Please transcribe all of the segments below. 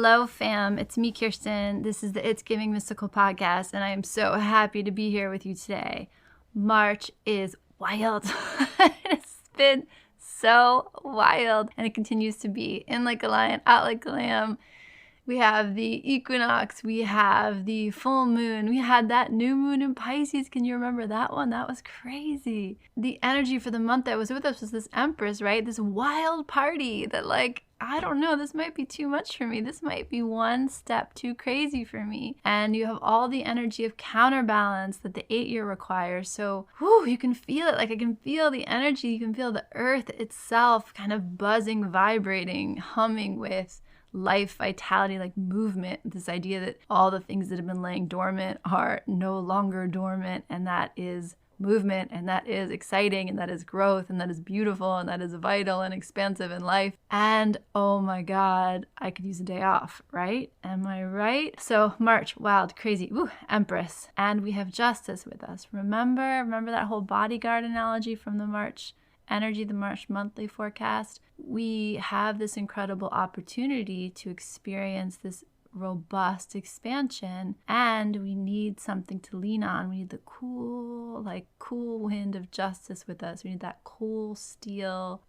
Hello, fam. It's me, Kirsten. This is the It's Giving Mystical podcast, and I am so happy to be here with you today. March is wild. It's been so wild, and it continues to be. In like a lion, out like a lamb. We have the equinox. We have the full moon. We had that new moon in Pisces. Can you remember that one? That was crazy. The energy for the month that was with us was this Empress, right? This wild party that, like, I don't know, this might be too much for me. This might be one step too crazy for me. And you have all the energy of counterbalance that the 8-year requires. So, you can feel it. Like, I can feel the energy. You can feel the earth itself kind of buzzing, vibrating, humming with life, vitality, like movement, this idea that all the things that have been laying dormant are no longer dormant, and that is movement, and that is exciting, and that is growth, and that is beautiful, and that is vital and expansive in life. And oh my God, I could use a day off, right? Am I right? So March, wild, crazy, Empress. And we have Justice with us. Remember that whole bodyguard analogy from the March energy, the March monthly forecast? We have this incredible opportunity to experience this robust expansion, and we need something to lean on. We need the cool wind of Justice with us. We need that cool steel,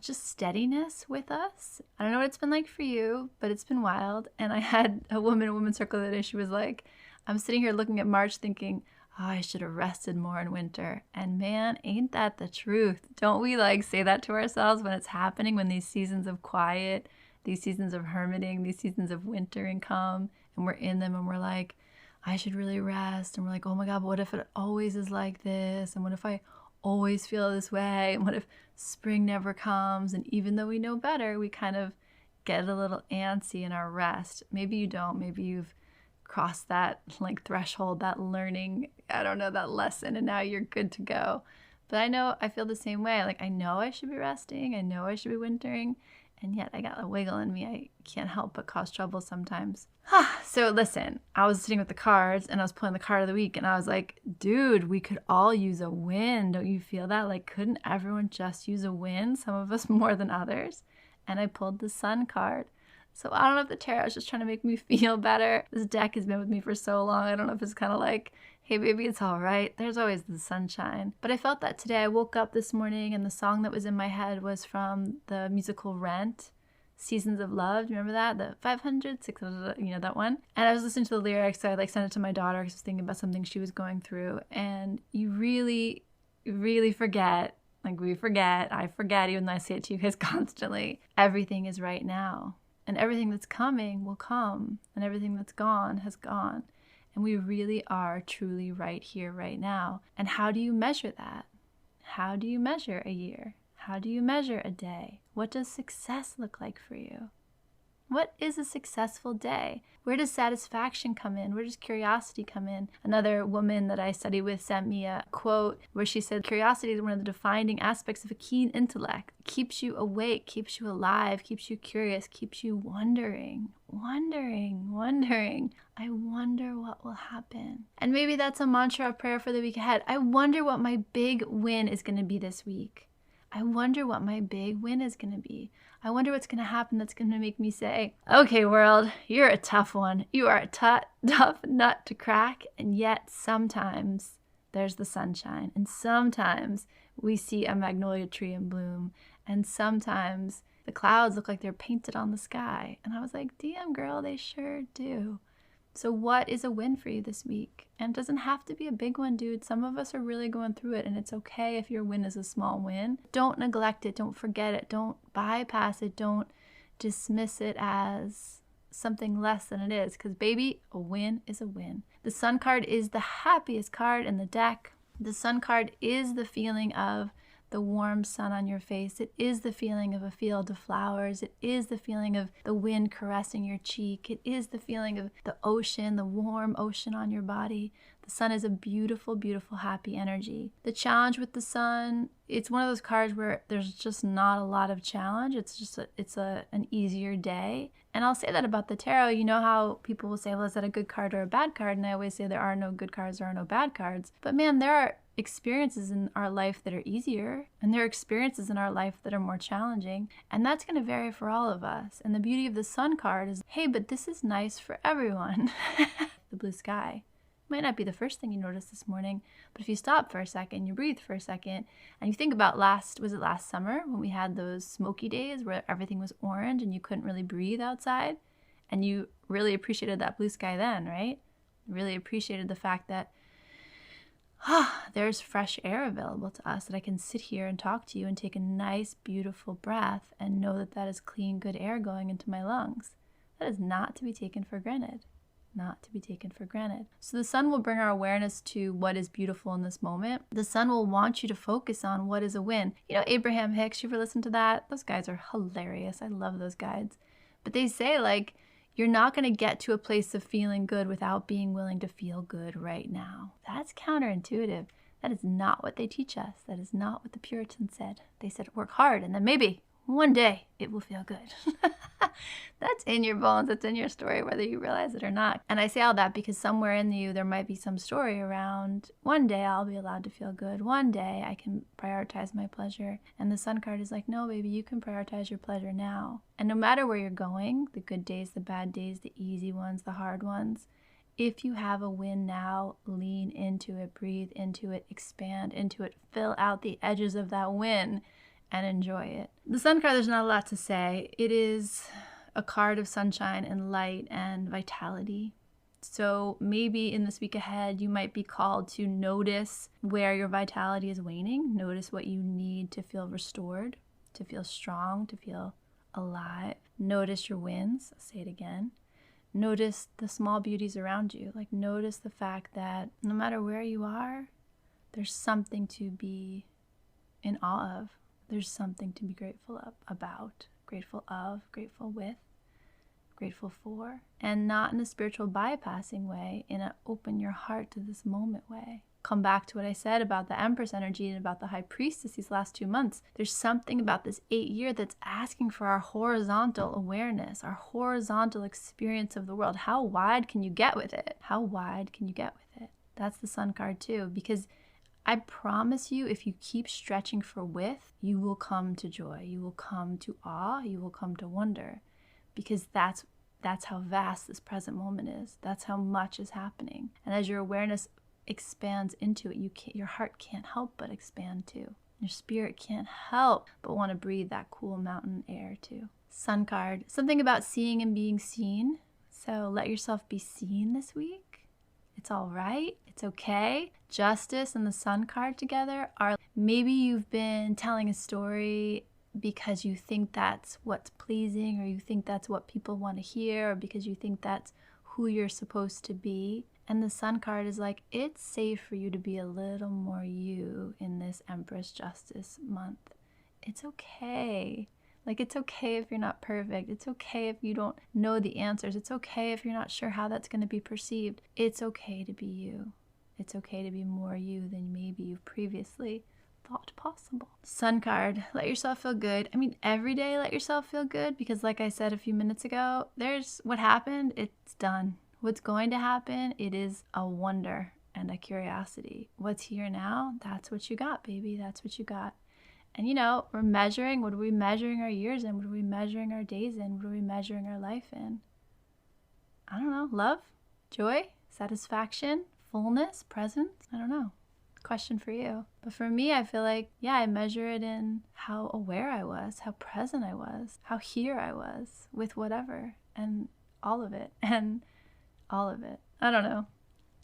just steadiness with us. I don't know what it's been like for you, but it's been wild. And I had a woman circle the other day. She was like, I'm sitting here looking at March thinking, I should have rested more in winter. And man, ain't that the truth? Don't we say that to ourselves when it's happening, when these seasons of quiet, these seasons of hermiting, these seasons of wintering come, and we're in them and we're like, I should really rest. And we're like, oh my God, but what if it always is like this? And what if I always feel this way? And what if spring never comes? And even though we know better, we kind of get a little antsy in our rest. Maybe you don't. Maybe you've cross that threshold, that learning, I don't know, that lesson, and now you're good to go. But I know I feel the same way. I know I should be resting, I know I should be wintering, and yet I got a wiggle in me. I can't help but cause trouble sometimes. So listen, I was sitting with the cards and I was pulling the card of the week, and I was like, dude, we could all use a win. Don't you feel that? Couldn't everyone just use a win? Some of us more than others. And I pulled the Sun card. So I don't know if the tarot is just trying to make me feel better. This deck has been with me for so long. I don't know if it's kind of like, hey, baby, it's all right. There's always the sunshine. But I felt that today. I woke up this morning and the song that was in my head was from the musical Rent, Seasons of Love. Do you remember that? The 500, 600, that one? And I was listening to the lyrics. So I sent it to my daughter because I was thinking about something she was going through. And you really, really forget. We forget. I forget, even though I say it to you guys constantly. Everything is right now. And everything that's coming will come, and everything that's gone has gone. And we really are truly right here, right now. And how do you measure that? How do you measure a year? How do you measure a day? What does success look like for you? What is a successful day? Where does satisfaction come in? Where does curiosity come in? Another woman that I study with sent me a quote where she said, curiosity is one of the defining aspects of a keen intellect. It keeps you awake, keeps you alive, keeps you curious, keeps you wondering. I wonder what will happen. And maybe that's a mantra, a prayer for the week ahead. I wonder what my big win is going to be this week. I wonder what my big win is going to be. I wonder what's going to happen that's going to make me say, okay, world, you're a tough one. You are a tough nut to crack. And yet sometimes there's the sunshine. And sometimes we see a magnolia tree in bloom. And sometimes the clouds look like they're painted on the sky. And I was like, damn, girl, they sure do. So what is a win for you this week? And it doesn't have to be a big one, dude. Some of us are really going through it, and it's okay if your win is a small win. Don't neglect it. Don't forget it. Don't bypass it. Don't dismiss it as something less than it is, because baby, a win is a win. The Sun card is the happiest card in the deck. The Sun card is the feeling of the warm sun on your face. It is the feeling of a field of flowers. It is the feeling of the wind caressing your cheek. It is the feeling of the ocean, the warm ocean on your body. The sun is a beautiful, beautiful, happy energy. The challenge with the sun, it's one of those cards where there's just not a lot of challenge. It's an easier day. And I'll say that about the tarot. You know how people will say, well, is that a good card or a bad card? And I always say there are no good cards, there are no bad cards. But man, experiences in our life that are easier, and there are experiences in our life that are more challenging, and that's going to vary for all of us. And the beauty of the sun card is, hey, but this is nice for everyone. The blue sky might not be the first thing you notice this morning, but if you stop for a second, you breathe for a second, and you think about last summer when we had those smoky days where everything was orange and you couldn't really breathe outside, and you really appreciated that blue sky then, right? Really appreciated the fact that there's fresh air available to us, that I can sit here and talk to you and take a nice, beautiful breath and know that that is clean, good air going into my lungs. That is not to be taken for granted. Not to be taken for granted. So the sun will bring our awareness to what is beautiful in this moment. The sun will want you to focus on what is a win. You know, Abraham Hicks, you ever listen to that? Those guys are hilarious. I love those guys. But they say, like, you're not going to get to a place of feeling good without being willing to feel good right now. That's counterintuitive. That is not what they teach us. That is not what the Puritans said. They said work hard and then maybe one day it will feel good. That's in your bones. That's in your story, whether you realize it or not. And I say all that because somewhere in you, there might be some story around one day I'll be allowed to feel good. One day I can prioritize my pleasure. And the sun card is like, no, baby, you can prioritize your pleasure now. And no matter where you're going, the good days, the bad days, the easy ones, the hard ones, if you have a win now, lean into it, breathe into it, expand into it, fill out the edges of that win and enjoy it. The sun card, there's not a lot to say. It is a card of sunshine and light and vitality. So maybe in this week ahead, you might be called to notice where your vitality is waning. Notice what you need to feel restored, to feel strong, to feel alive. Notice your wins. I'll say it again. Notice the small beauties around you. Like, notice the fact that no matter where you are, there's something to be in awe of. There's something to be grateful about, grateful of, grateful with, grateful for, and not in a spiritual bypassing way, in an open your heart to this moment way. Come back to what I said about the Empress energy and about the High Priestess these last 2 months. There's something about this 8 year that's asking for our horizontal awareness, our horizontal experience of the world. How wide can you get with it? How wide can you get with it? That's the sun card too, because I promise you, if you keep stretching for width, you will come to joy. You will come to awe. You will come to wonder, because that's how vast this present moment is. That's how much is happening. And as your awareness expands into it, your heart can't help but expand too. Your spirit can't help but want to breathe that cool mountain air too. Sun card, something about seeing and being seen. So let yourself be seen this week. It's all right. It's okay. Justice and the sun card together are, maybe you've been telling a story because you think that's what's pleasing, or you think that's what people want to hear, or because you think that's who you're supposed to be. And the sun card is like, it's safe for you to be a little more you in this Empress Justice month. It's okay. Like, it's okay if you're not perfect. It's okay if you don't know the answers. It's okay if you're not sure how that's going to be perceived. It's okay to be you. It's okay to be more you than maybe you've previously thought possible. Sun card, let yourself feel good. I mean, every day let yourself feel good, because like I said a few minutes ago, there's what happened, it's done. What's going to happen, it is a wonder and a curiosity. What's here now, that's what you got, baby. That's what you got. And you know, we're measuring, what are we measuring our years in? What are we measuring our days in? What are we measuring our life in? I don't know, love, joy, satisfaction, fullness, presence? I don't know. Question for you. But for me, I feel like, yeah, I measure it in how aware I was, how present I was, how here I was with whatever, and all of it, and all of it. I don't know.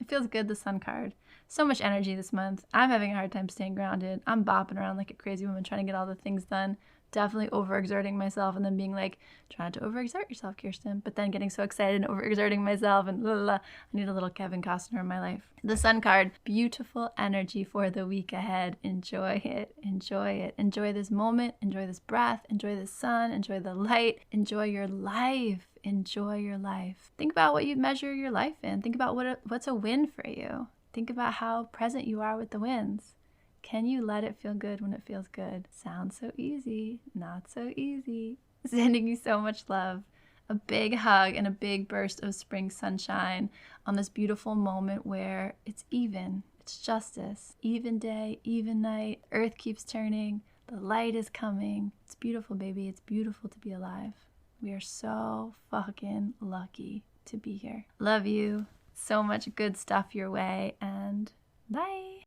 It feels good, the sun card. So much energy this month. I'm having a hard time staying grounded. I'm bopping around like a crazy woman trying to get all the things done. Definitely overexerting myself, and then being like, try not to overexert yourself, Kirsten. But then getting so excited and overexerting myself and blah, blah, blah. I need a little Kevin Costner in my life. The sun card, beautiful energy for the week ahead. Enjoy it. Enjoy it. Enjoy this moment. Enjoy this breath. Enjoy the sun. Enjoy the light. Enjoy your life. Enjoy your life. Think about what you measure your life in. Think about what's a win for you. Think about how present you are with the wins. Can you let it feel good when it feels good? Sounds so easy, not so easy. Sending you so much love. A big hug and a big burst of spring sunshine on this beautiful moment where it's even. It's justice. Even day, even night. Earth keeps turning. The light is coming. It's beautiful, baby. It's beautiful to be alive. We are so fucking lucky to be here. Love you. So much good stuff your way, and bye.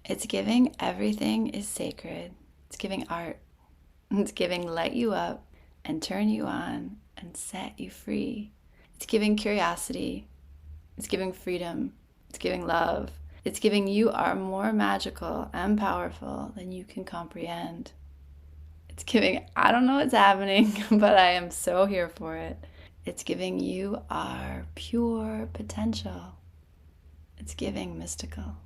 It's giving everything is sacred. It's giving art. It's giving light you up and turn you on and set you free. It's giving curiosity. It's giving freedom. It's giving love. It's giving you are more magical and powerful than you can comprehend. It's giving, I don't know what's happening, but I am so here for it. It's giving you are pure potential. It's giving mystical.